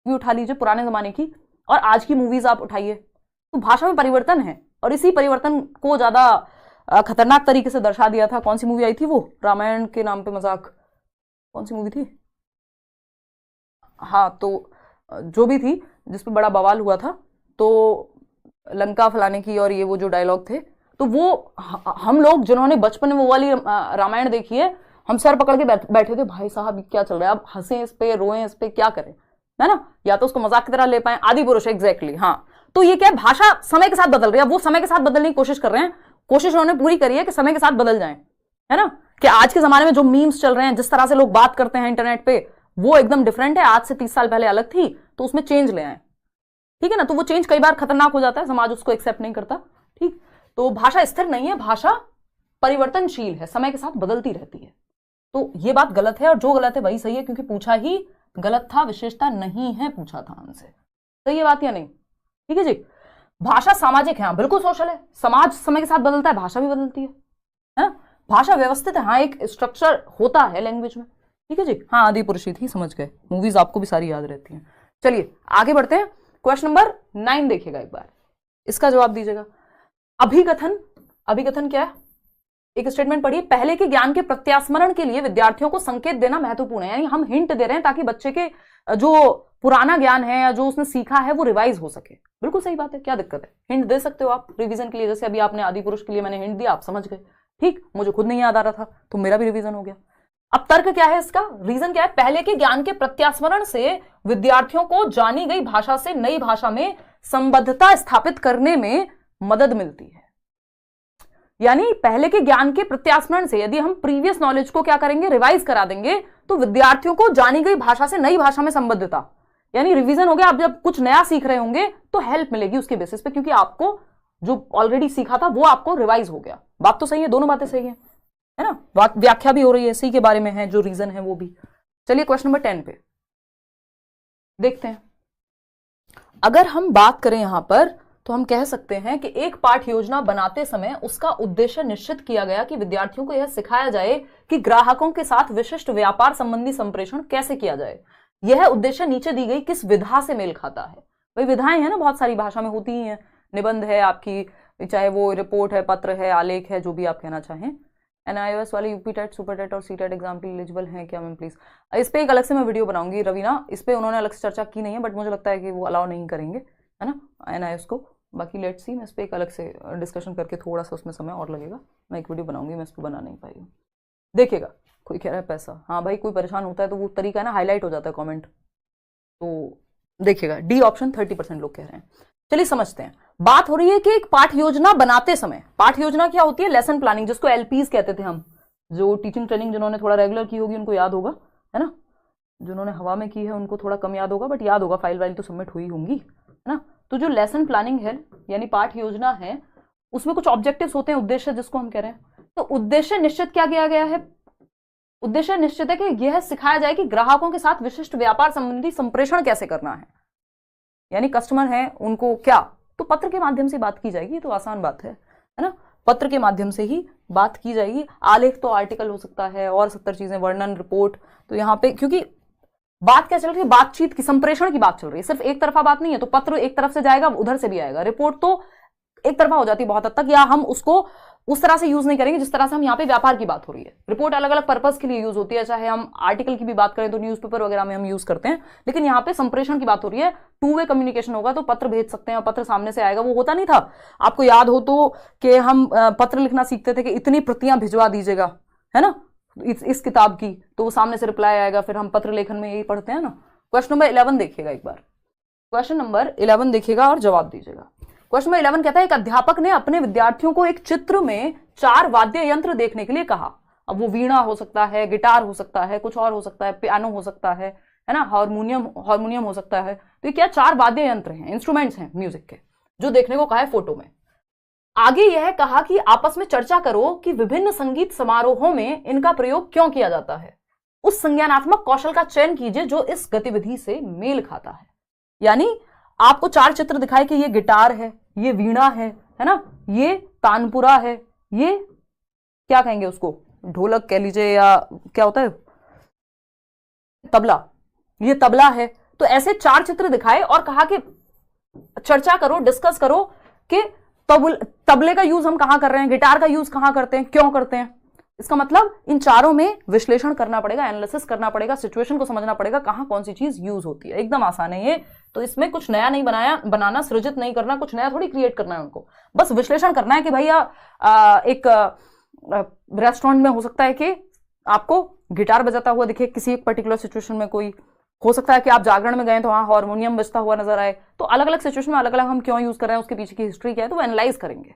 मूवी उठा लीजिए पुराने जमाने की और आज की मूवीज आप उठाइए, तो भाषा में परिवर्तन है। और इसी परिवर्तन को ज्यादा खतरनाक तरीके से दर्शा दिया था, कौन सी मूवी आई थी वो, रामायण के नाम पे मजाक, कौन सी मूवी थी, हाँ तो जो भी थी जिसपे बड़ा बवाल हुआ था, तो लंका फलाने की, और ये वो जो डायलॉग थे, तो वो हम लोग जिन्होंने बचपन में वो वाली रामायण देखी है, हम सर पकड़ के बैठे थे, भाई साहब क्या चल रहा है, अब हंसे इस पे, रोएं इस पे, क्या करें, है ना, या तो उसको मजाक की तरह ले पाए। आदि पुरुष, एग्जैक्टली, हाँ। तो ये क्या है, भाषा समय के साथ बदल रही है, वो समय के साथ बदलने की कोशिश कर रहे हैं, कोशिश उन्होंने पूरी करी है कि समय के साथ बदल जाए, है ना, कि आज के जमाने में जो मीम्स चल रहे हैं, जिस तरह से लोग बात करते हैं इंटरनेट पे, वो एकदम डिफरेंट है, आज से 30 साल पहले अलग थी, तो उसमें चेंज ले आए, ठीक है ना। तो वो चेंज कई बार खतरनाक हो जाता है, समाज उसको एक्सेप्ट नहीं करता, ठीक। तो भाषा स्थिर नहीं है, भाषा परिवर्तनशील है, समय के साथ बदलती रहती है। तो ये बात गलत है, और जो गलत है वही सही है, क्योंकि पूछा ही गलत था, विशेषता नहीं है पूछा था हमसे, सही है बात या नहीं, ठीक है जी। भाषा सामाजिक है, हाँ बिल्कुल सोशल है, समाज समय के साथ बदलता है, भाषा भी बदलती है ना। भाषा व्यवस्थित है, हाँ एक स्ट्रक्चर होता है लैंग्वेज में, ठीक है जी। हाँ आदि पुरुष थी, समझ गए, मूवीज आपको भी सारी याद रहती हैं। चलिए आगे बढ़ते हैं, क्वेश्चन नंबर 9 देखिएगा एक बार, इसका जवाब दीजिएगा। अभिकथन, अभिकथन क्या है, एक स्टेटमेंट पढ़िए, पहले के ज्ञान के प्रत्यास्मरण के लिए विद्यार्थियों को संकेत देना महत्वपूर्ण है, यानी हम हिंट दे रहे हैं ताकि बच्चे के जो पुराना ज्ञान है या जो उसने सीखा है वो रिवाइज हो सके। बिल्कुल सही बात है, क्या दिक्कत है, हिंट दे सकते हो आप रिवीजन के लिए, जैसे अभी आपने आदि पुरुष के लिए मैंने हिंट दिया, आप समझ गए, ठीक, मुझे खुद नहीं याद आ रहा था तो मेरा भी रिवीजन हो गया। अब तर्क क्या है इसका, रीजन क्या है, पहले के ज्ञान के प्रत्यास्मरण से विद्यार्थियों को जानी गई भाषा से नई भाषा में संबद्धता स्थापित करने में मदद मिलती है। यानी पहले के ज्ञान के प्रत्यास्मरण से यदि हम प्रीवियस नॉलेज को क्या करेंगे, रिवाइज करा देंगे, तो विद्यार्थियों को जानी गई भाषा से नई भाषा में संबद्धता, यानी रिवीजन हो गया, आप जब कुछ नया सीख रहे होंगे तो हेल्प मिलेगी उसके बेसिस पे, क्योंकि आपको जो ऑलरेडी सीखा था वो आपको रिवाइज हो गया। बात तो सही है, दोनों बातें सही है ना, व्याख्या भी हो रही है, इसी के बारे में है, जो रीजन है वो भी। चलिए क्वेश्चन नंबर 10 पे देखते हैं। अगर हम बात करें यहां पर, तो हम कह सकते हैं कि एक पाठ योजना बनाते समय उसका उद्देश्य निश्चित किया गया कि विद्यार्थियों को यह सिखाया जाए कि ग्राहकों के साथ विशिष्ट व्यापार संबंधी संप्रेषण कैसे किया जाए। यह उद्देश्य नीचे दी गई किस विधा से मेल खाता है। भाई विधाएं हैं ना, बहुत सारी भाषा में होती ही हैं, निबंध है आपकी, चाहे वो रिपोर्ट है, पत्र है, आलेख है, जो भी आप कहना चाहें। NIOS वाले यूपी टेट, सुपर टेट और सीटेट एग्जाम के लिए एलिजिबल हैं क्या मैम प्लीज। इस पे एक अलग से मैं वीडियो बनाऊंगी रवीना, इस पे उन्होंने अलग से चर्चा की नहीं है, बट मुझे लगता है कि वो अलाउ नहीं करेंगे, है ना, NIOS को। बाकी लेट्स सी, मैं इस पे एक अलग से डिस्कशन करके थोड़ा सा उसमें समय और लगेगा, मैं एक वीडियो बनाऊंगी, मैं इस पर बना नहीं पाई हूँ। देखिएगा, कोई कह रहा है पैसा, हाँ भाई कोई परेशान होता है तो वो तरीका है ना, हाईलाइट हो जाता है कॉमेंट, तो देखिएगा डी ऑप्शन 30% लोग कह रहे हैं। चलिए समझते हैं, बात हो रही है कि एक पाठ योजना बनाते समय, पाठ योजना क्या होती है, लेसन प्लानिंग, जिसको LPs कहते थे हम, जो टीचिंग ट्रेनिंग जिन्होंने थोड़ा रेगुलर की होगी उनको याद होगा, है ना, जिन्होंने हवा में की है उनको थोड़ा कम याद होगा, बट याद होगा, फाइल वाइल तो सबमिट हुई होंगी, है ना। तो जो लेसन प्लानिंग है यानी पाठ योजना है, उसमें कुछ ऑब्जेक्टिव्स होते हैं, उद्देश्य जिसको हम कह रहे हैं। तो उद्देश्य निश्चित क्या किया गया है, उद्देश्य निश्चित है कि यह सिखाया जाए कि ग्राहकों के साथ विशिष्ट व्यापार संबंधी संप्रेषण कैसे करना है, यानी कस्टमर है उनको क्या, तो पत्र के माध्यम से बात की जाएगी, तो आसान बात है ना, पत्र के माध्यम से ही बात की जाएगी। आलेख तो आर्टिकल हो सकता है और 70 चीजें, वर्णन, रिपोर्ट, तो यहाँ पे क्योंकि बात क्या चल रही है, बातचीत की, संप्रेषण की बात चल रही है, सिर्फ एक तरफा बात नहीं है, तो पत्र एक तरफ से जाएगा, उधर से भी आएगा, रिपोर्ट तो एक तरफा हो जाती है बहुत हद तक, या हम उसको उस तरह से यूज नहीं करेंगे जिस तरह से हम यहाँ पे व्यापार की बात हो रही है। रिपोर्ट अलग अलग पर्पस के लिए यूज होती है, चाहे हम आर्टिकल की भी बात करें तो न्यूज़पेपर वगैरह में हम यूज करते हैं, लेकिन यहाँ पे संप्रेषण की बात हो रही है, 2 वे कम्युनिकेशन होगा, तो पत्र भेज सकते हैं, पत्र सामने से आएगा। वो होता नहीं था, आपको याद हो तो, कि हम पत्र लिखना सीखते थे कि इतनी प्रतियां भिजवा दीजिएगा, है ना, इस किताब की, तो वो सामने से रिप्लाई आएगा, फिर हम पत्र लेखन में यही पढ़ते हैं ना। क्वेश्चन नंबर 11 देखिएगा एक बार, क्वेश्चन नंबर 11 देखिएगा और जवाब दीजिएगा। क्वेश्चन नंबर 11 कहता है, एक अध्यापक ने अपने विद्यार्थियों को एक चित्र में 4 वाद्य यंत्र देखने के लिए कहा। अब वो वीणा हो सकता है, गिटार हो सकता है, कुछ और हो सकता है, पियानो हो सकता है ना, हारमोनियम हो सकता है। तो ये क्या 4 वाद्य यंत्र हैं, इंस्ट्रूमेंट्स हैं म्यूजिक के, जो देखने को कहा है फोटो में। आगे यह कहा कि आपस में चर्चा करो कि विभिन्न संगीत समारोहों में इनका प्रयोग क्यों किया जाता है। उस संज्ञानात्मक कौशल का चयन कीजिए जो इस गतिविधि से मेल खाता है। यानी आपको 4 चित्र दिखाए कि ये गिटार है, ये वीणा है ना, ये तानपुरा है, ये क्या कहेंगे उसको, ढोलक कह लीजिए, या क्या होता है, तबला, ये तबला है। तो ऐसे 4 चित्र दिखाए और कहा कि चर्चा करो, डिस्कस करो कि तबले का यूज हम कहां कर रहे हैं, गिटार का यूज कहां करते हैं, क्यों करते हैं। इसका मतलब इन चारों में विश्लेषण करना पड़ेगा, एनालिसिस करना पड़ेगा, सिचुएशन को समझना पड़ेगा, कहां कौन सी चीज यूज होती है। एकदम आसान है ये, तो इसमें कुछ नया नहीं बनाना, सृजित नहीं करना, कुछ नया थोड़ी क्रिएट करना है उनको, बस विश्लेषण करना है कि भैया एक रेस्टोरेंट में हो सकता है कि आपको गिटार बजाता हुआ दिखे किसी एक पर्टिकुलर सिचुएशन में, कोई हो सकता है कि आप जागरण में गए तो वहां हारमोनियम बजता हुआ नजर आए। तो अलग अलग सिचुएशन में अलग अलग हम क्यों यूज कर रहे हैं, उसके पीछे की हिस्ट्री क्या है, तो वो एनालाइज करेंगे,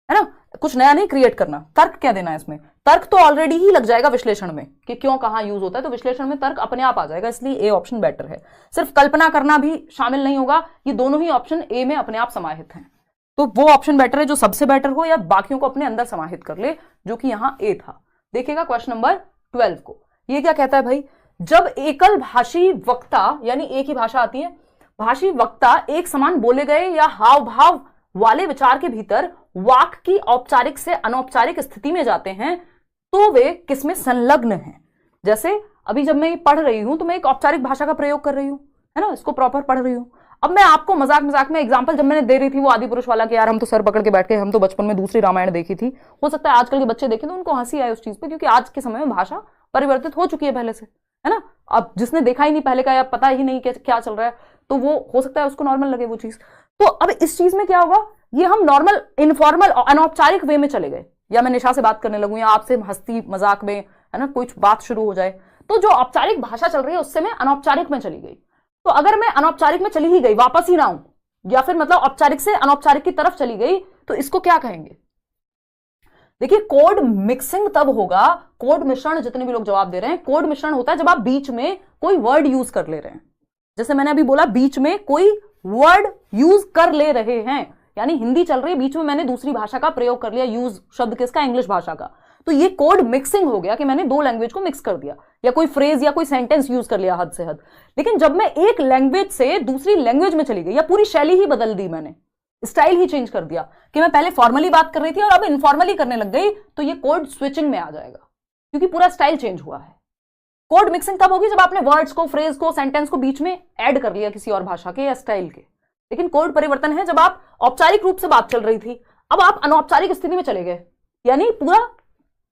है ना। कुछ नया नहीं क्रिएट करना। तर्क क्या देना है इसमें, तर्क तो ऑलरेडी ही लग जाएगा विश्लेषण में कि क्यों कहां यूज होता है, तो विश्लेषण में तर्क अपने आप आ जाएगा, इसलिए ए ऑप्शन बेटर है। सिर्फ कल्पना करना भी शामिल नहीं होगा, ये दोनों ही ऑप्शन ए में अपने आप समाहित हैं, तो वो ऑप्शन बेटर है जो सबसे बेटर हो या बाकियों को अपने अंदर समाहित कर ले, जो कि यहां ए था। देखिएगा क्वेश्चन नंबर 12 को, ये क्या कहता है भाई, जब एकल भाषी वक्ता, यानी एक ही भाषा आती है, भाषी वक्ता एक समान बोले गए या हाव भाव वाले विचार के भीतर वाक्य की औपचारिक से अनौपचारिक स्थिति में जाते हैं, तो वे किसमें संलग्न हैं। जैसे अभी जब मैं पढ़ रही हूं तो मैं एक औपचारिक भाषा का प्रयोग कर रही हूं, है ना, इसको प्रॉपर पढ़ रही हूं। अब मैं आपको मजाक मजाक में एग्जाम्पल जब मैंने दे रही थी वो आदि पुरुष वाला कि यार हम तो सर पकड़ के बैठ के, हम तो बचपन में दूसरी रामायण देखी थी, हो सकता है आजकल के बच्चे देखें तो उनको हंसी आए उस चीज पे, क्योंकि आज के समय में भाषा परिवर्तित हो चुकी है पहले से, है ना। अब जिसने देखा ही नहीं पहले का या पता ही नहीं क्या चल रहा है, तो वो हो सकता है उसको नॉर्मल लगे वो चीज। तो अब इस चीज में क्या होगा, ये हम नॉर्मल इनफॉर्मल अनौपचारिक वे में चले गए, या मैं निशा से बात करने लगूं या आपसे हंसी मजाक में, है ना, कुछ बात शुरू हो जाए, तो जो औपचारिक भाषा चल रही है उससे मैं अनौपचारिक में चली गई। तो अगर मैं अनौपचारिक में चली ही गई, वापस ही ना आऊं, या फिर मतलब औपचारिक से अनौपचारिक की तरफ चली गई, तो इसको क्या कहेंगे। देखिए कोड मिक्सिंग तब होगा, कोड मिश्रण, जितने भी लोग जवाब दे रहे हैं, कोड मिश्रण होता है जब आप बीच में कोई वर्ड यूज कर ले रहे हैं। जैसे मैंने अभी बोला, बीच में कोई वर्ड यूज कर ले रहे हैं, यानी हिंदी चल रही है, बीच में मैंने दूसरी भाषा का प्रयोग कर लिया, यूज शब्द किसका, इंग्लिश भाषा का, तो ये कोड मिक्सिंग हो गया कि मैंने दो लैंग्वेज को मिक्स कर दिया, या कोई फ्रेज या कोई सेंटेंस यूज कर लिया हद से हद। लेकिन जब मैं एक लैंग्वेज से दूसरी लैंग्वेज में चली गई, या पूरी शैली ही बदल दी, मैंने स्टाइल ही चेंज कर दिया, कि मैं पहले फॉर्मली बात कर रही थी और अब इनफॉर्मली करने लग गई, तो ये कोड स्विचिंग में आ जाएगा, क्योंकि पूरा स्टाइल चेंज हुआ है। कोड मिक्सिंग तब होगी जब आपने वर्ड्स को, फ्रेज को, सेंटेंस को बीच में ऐड कर लिया किसी और भाषा के या स्टाइल के। लेकिन कोड परिवर्तन है जब आप औपचारिक रूप से बात चल रही थी, अब आप अनौपचारिक स्थिति में चले गए, यानी पूरा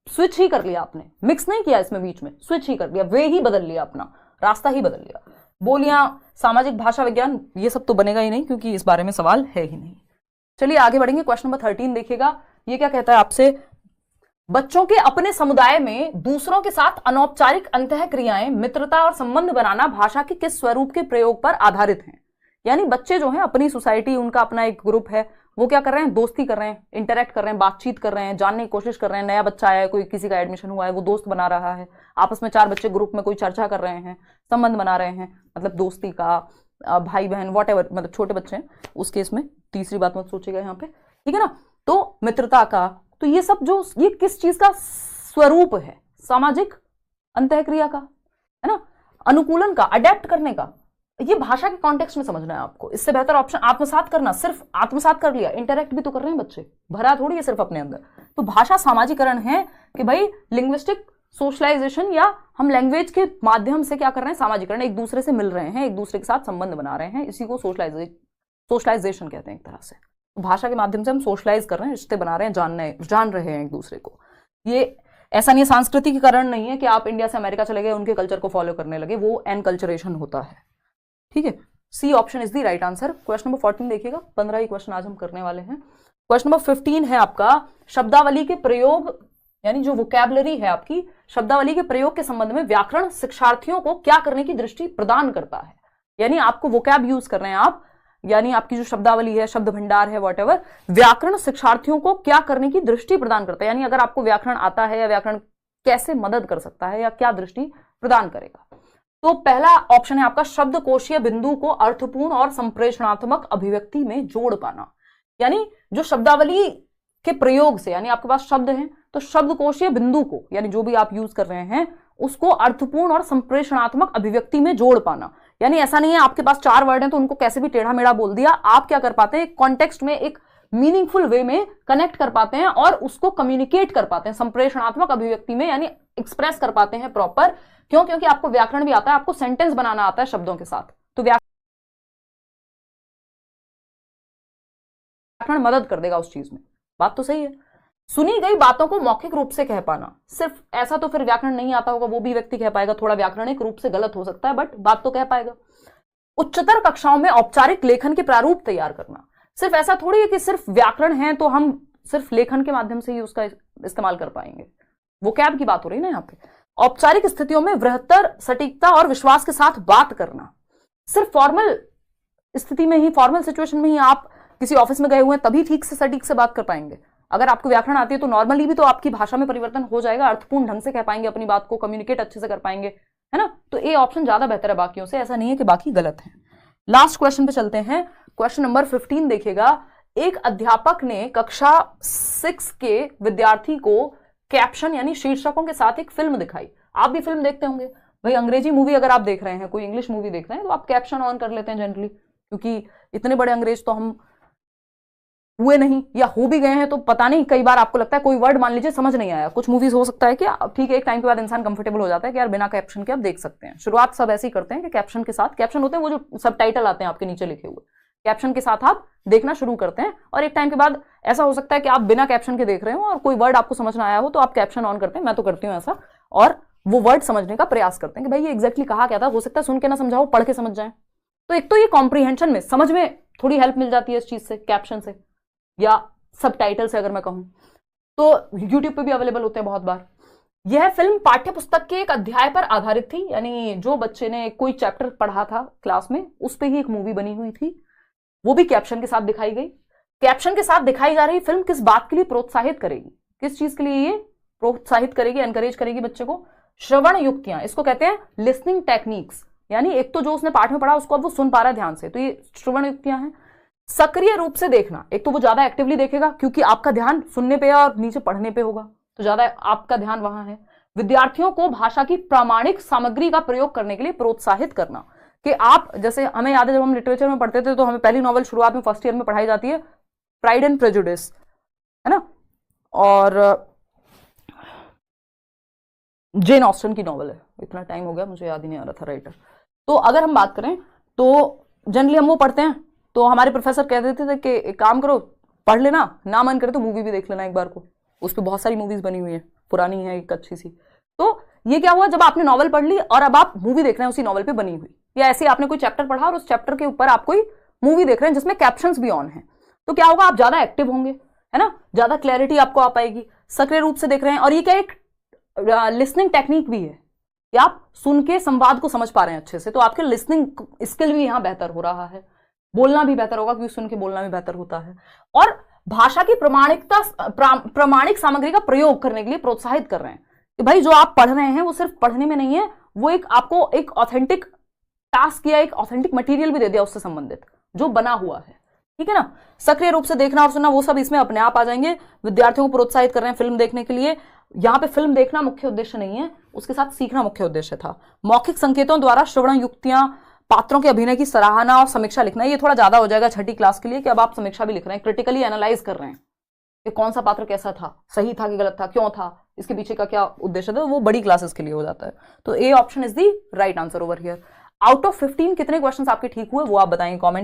स्विच ही कर लिया आपने, मिक्स नहीं किया इसमें, बीच में स्विच ही कर लिया, वे ही बदल लिया, अपना रास्ता ही बदल लिया। बोलियां, सामाजिक भाषा विज्ञान, ये सब तो बनेगा ही नहीं, क्योंकि इस बारे में सवाल है ही नहीं। चलिए आगे बढ़ेंगे, क्वेश्चन नंबर 13 देखिएगा, ये क्या कहता है आपसे, बच्चों के अपने समुदाय में दूसरों के साथ अनौपचारिक अंतःक्रियाएं, मित्रता और संबंध बनाना भाषा के किस स्वरूप के प्रयोग पर आधारित हैं। यानी बच्चे जो हैं, अपनी सोसाइटी, उनका अपना एक ग्रुप है, वो क्या कर रहे हैं, दोस्ती कर रहे हैं, इंटरेक्ट कर रहे हैं, बातचीत कर रहे हैं, जानने की कोशिश कर रहे हैं। नया बच्चा आया है, कोई किसी का एडमिशन हुआ है, वो दोस्त बना रहा है, आपस में 4 बच्चे ग्रुप में कोई चर्चा कर रहे हैं, संबंध बना रहे हैं, मतलब दोस्ती का, भाई बहन वॉटेवर, मतलब छोटे बच्चे हैं उस केस में, तीसरी बात मत सोचिएगा यहाँ पे, ठीक है ना। तो मित्रता का, तो ये सब जो, ये किस चीज का स्वरूप है, सामाजिक अंतःक्रिया का, है ना, अनुकूलन का, अडेप्ट करने का। ये भाषा के कॉन्टेक्स्ट में समझना है आपको, इससे बेहतर ऑप्शन आत्मसात करना, सिर्फ आत्मसात कर लिया, इंटरेक्ट भी तो कर रहे हैं बच्चे, भरा थोड़ी है सिर्फ अपने अंदर। तो भाषा सामाजिकरण है कि भाई लिंग्विस्टिक सोशलाइजेशन, या हम लैंग्वेज के माध्यम से क्या कर रहे हैं, सामाजिकरण, एक दूसरे से मिल रहे हैं, एक दूसरे के साथ संबंध बना रहे हैं, इसी को सोशलाइजेशन कहते हैं एक तरह से। तो भाषा के माध्यम से हम सोशलाइज कर रहे हैं, रिश्ते बना रहे हैं, जान रहे हैं एक दूसरे को। ये ऐसा नहीं, सांस्कृतिकीकरण नहीं है कि आप इंडिया से अमेरिका चले गए, उनके कल्चर को फॉलो करने लगे, वो एनकल्चरेशन होता है, ठीक है। C option is the right answer. Question number 14 देखिएगा, 15 ही क्वेश्चन आज हम करने वाले हैं। क्वेश्चन नंबर 15 है आपका, शब्दावली के प्रयोग, यानी जो वोकैबुलरी है आपकी, शब्दावली के प्रयोग के संबंध में व्याकरण शिक्षार्थियों को क्या करने की दृष्टि प्रदान करता है। यानी आपको वोकैब यूज कर रहे हैं आप, यानी आपकी जो शब्दावली है, शब्द भंडार है, वॉटएवर, व्याकरण शिक्षार्थियों को क्या करने की दृष्टि प्रदान करता है। यानी अगर आपको व्याकरण आता है, या व्याकरण कैसे मदद कर सकता है, या क्या दृष्टि प्रदान करेगा। तो पहला ऑप्शन है आपका, शब्दकोशीय बिंदु को अर्थपूर्ण और संप्रेषणात्मक अभिव्यक्ति में जोड़ पाना। यानी जो शब्दावली के प्रयोग से, यानी आपके पास शब्द हैं, तो शब्दकोशीय बिंदु को, यानी जो भी आप यूज कर रहे हैं, उसको अर्थपूर्ण और संप्रेषणात्मक अभिव्यक्ति में जोड़ पाना। यानी ऐसा नहीं है आपके पास 4 वर्ड हैं तो उनको कैसे भी टेढ़ा मेढ़ा बोल दिया, आप क्या कर पाते हैं, कॉन्टेक्स्ट में एक मीनिंगफुल वे में कनेक्ट कर पाते हैं और उसको कम्युनिकेट कर पाते हैं संप्रेषणात्मक अभिव्यक्ति में, यानी एक्सप्रेस कर पाते हैं प्रॉपर। क्यों? क्योंकि आपको व्याकरण भी आता है, आपको सेंटेंस बनाना आता है शब्दों के साथ। तो व्याकरण मदद कर देगा उस चीज में। बात तो सही है। सुनी गई बातों को मौखिक रूप से कह पाना, सिर्फ ऐसा तो फिर व्याकरण नहीं आता होगा, वो भी व्यक्ति कह पाएगा, थोड़ा व्याकरणिक रूप से गलत हो सकता है बट बात तो कह पाएगा। उच्चतर कक्षाओं में औपचारिक लेखन के प्रारूप तैयार करना, सिर्फ ऐसा थोड़ी है कि सिर्फ व्याकरण है तो हम सिर्फ लेखन के माध्यम से ही उसका इस्तेमाल कर पाएंगे, वो कैब की बात हो रही है ना यहाँ पे। औपचारिक स्थितियों में बृहत्तर सटीकता और विश्वास के साथ बात करना, सिर्फ फॉर्मल स्थिति में ही, फॉर्मल सिचुएशन में ही आप किसी ऑफिस में गए हुए हैं तभी ठीक से सटीक से बात कर पाएंगे। अगर आपको व्याकरण आती है तो नॉर्मली भी तो आपकी भाषा में परिवर्तन हो जाएगा, अर्थपूर्ण ढंग से कह पाएंगे अपनी बात को, कम्युनिकेट अच्छे से कर पाएंगे, है ना। तो ए ऑप्शन ज्यादा बेहतर है बाकियों से, ऐसा नहीं है कि बाकी गलत है। लास्ट क्वेश्चन पे चलते हैं। क्वेश्चन नंबर 15 देखिएगा। एक अध्यापक ने कक्षा 6 के विद्यार्थी को कैप्शन यानी शीर्षकों के साथ एक फिल्म दिखाई। आप भी फिल्म देखते होंगे भाई, अंग्रेजी मूवी अगर आप देख रहे हैं, कोई इंग्लिश मूवी देख रहे हैं तो आप कैप्शन ऑन कर लेते हैं जनरली, क्योंकि इतने बड़े अंग्रेज तो हम हुए नहीं, या हो भी गए हैं तो पता नहीं, कई बार आपको लगता है कोई वर्ड मान लीजिए समझ नहीं आया। कुछ मूवीज हो सकता है कि ठीक है एक टाइम के बाद इंसान कंफर्टेबल हो जाता है कि यार बिना कैप्शन के आप देख सकते हैं। शुरुआत सब ऐसे ही करते हैं कि कैप्शन के साथ, कैप्शन होते हैं वो जो सबटाइटल आते हैं आपके नीचे लिखे हुए, कैप्शन के साथ आप देखना शुरू करते हैं, और एक टाइम के बाद ऐसा हो सकता है कि आप बिना कैप्शन के देख रहे हो और कोई वर्ड आपको समझ ना आया हो तो आप कैप्शन ऑन करते हैं, मैं तो करती हूँ ऐसा, और वो वर्ड समझने का प्रयास करते हैं कि भाई ये एग्जैक्टली कहा क्या था। हो सकता है सुन के ना समझाओ, पढ़ के समझ जाए, तो एक तो ये कॉम्प्रीहेंशन में, समझ में थोड़ी हेल्प मिल जाती है इस चीज से, कैप्शन से या सबटाइटल से अगर मैं कहूं तो। यूट्यूब पे भी अवेलेबल होते हैं बहुत बार। यह फिल्म पाठ्य पुस्तक के एक अध्याय पर आधारित थी, यानी जो बच्चे ने कोई चैप्टर पढ़ा था क्लास में उस पर ही एक मूवी बनी हुई थी, वो भी कैप्शन के साथ दिखाई गई। कैप्शन के साथ दिखाई जा रही फिल्म किस बात के लिए प्रोत्साहित करेगी, किस चीज के लिए ये प्रोत्साहित करेगी, एनकरेज करेगी बच्चे को? श्रवण युक्तियां, इसको कहते हैं लिसनिंग टेक्निक्स, यानी एक तो जो उसने पाठ में पढ़ा उसको अब वो सुन पा रहा है ध्यान से, तो ये श्रवण युक्तियां हैं। सक्रिय रूप से देखना, एक तो वो ज्यादा एक्टिवली देखेगा क्योंकि आपका ध्यान सुनने पे और नीचे पढ़ने पे होगा, तो ज्यादा आपका ध्यान वहां है। विद्यार्थियों को भाषा की प्रामाणिक सामग्री का प्रयोग करने के लिए प्रोत्साहित करना, कि आप, जैसे हमें याद है जब हम लिटरेचर में पढ़ते थे तो हमें पहली नॉवल शुरुआत में फर्स्ट ईयर में पढ़ाई जाती है प्राइड एंड प्रेजुडिस, है ना, और जेन ऑस्टन की नॉवल है, इतना टाइम हो गया मुझे याद ही नहीं आ रहा था राइटर। तो अगर हम बात करें तो जनरली हम वो पढ़ते हैं, तो हमारे प्रोफेसर कह देते थे कि एक काम करो पढ़ लेना, ना मन करे तो मूवी भी देख लेना एक बार को, उस पर बहुत सारी मूवीज बनी हुई है, पुरानी है एक अच्छी सी। तो ये क्या हुआ, जब आपने नॉवल पढ़ ली और अब आप मूवी देख रहे हैं उसी नॉवल पे बनी हुई, या ऐसे आपने कोई चैप्टर पढ़ा और उस चैप्टर के ऊपर आप कोई मूवी देख रहे हैं जिसमें कैप्शंस भी ऑन है, तो क्या होगा, आप ज्यादा एक्टिव होंगे, है ना, ज्यादा क्लैरिटी आपको आ पाएगी। सक्रिय रूप से देख रहे हैं, और ये क्या एक लिसनिंग टेक्निक भी है कि आप सुन के संवाद को समझ पा रहे हैं अच्छे से, तो आपके लिसनिंग स्किल भी यहां बेहतर हो रहा है, बोलना भी बेहतर होगा क्योंकि सुन के बोलना भी बेहतर होता है। और भाषा की प्रामाणिक सामग्री का प्रयोग करने के लिए प्रोत्साहित कर रहे हैं कि भाई जो आप पढ़ रहे हैं वो सिर्फ पढ़ने में नहीं है, वो एक आपको एक ऑथेंटिक टास्क या एक ऑथेंटिक मटेरियल भी दे दिया उससे संबंधित जो बना हुआ है, ठीक है ना। सक्रिय रूप से देखना और सुनना वो सब इसमें अपने आप आ जाएंगे। विद्यार्थियों को प्रोत्साहित कर रहे हैं फिल्म देखने के लिए, यहाँ पे फिल्म देखना मुख्य उद्देश्य नहीं है, उसके साथ सीखना मुख्य उद्देश्य था। मौखिक संकेतों द्वारा श्रवण युक्तियां, पात्रों के अभिनय की सराहना और समीक्षा लिखना, ये थोड़ा ज्यादा हो जाएगा छठी क्लास के लिए कि अब आप समीक्षा भी लिख रहे हैं, क्रिटिकली एनालाइज कर रहे हैं कि कौन सा पात्र कैसा था, सही था कि गलत था, क्यों था, इसके पीछे का क्या उद्देश्य था, वो बड़ी क्लासेस के लिए हो जाता है। तो A option is the right answer over here. Out of 15 कितने क्वेश्चंस आपके ठीक हुए वो आप बताएंगे कमेंट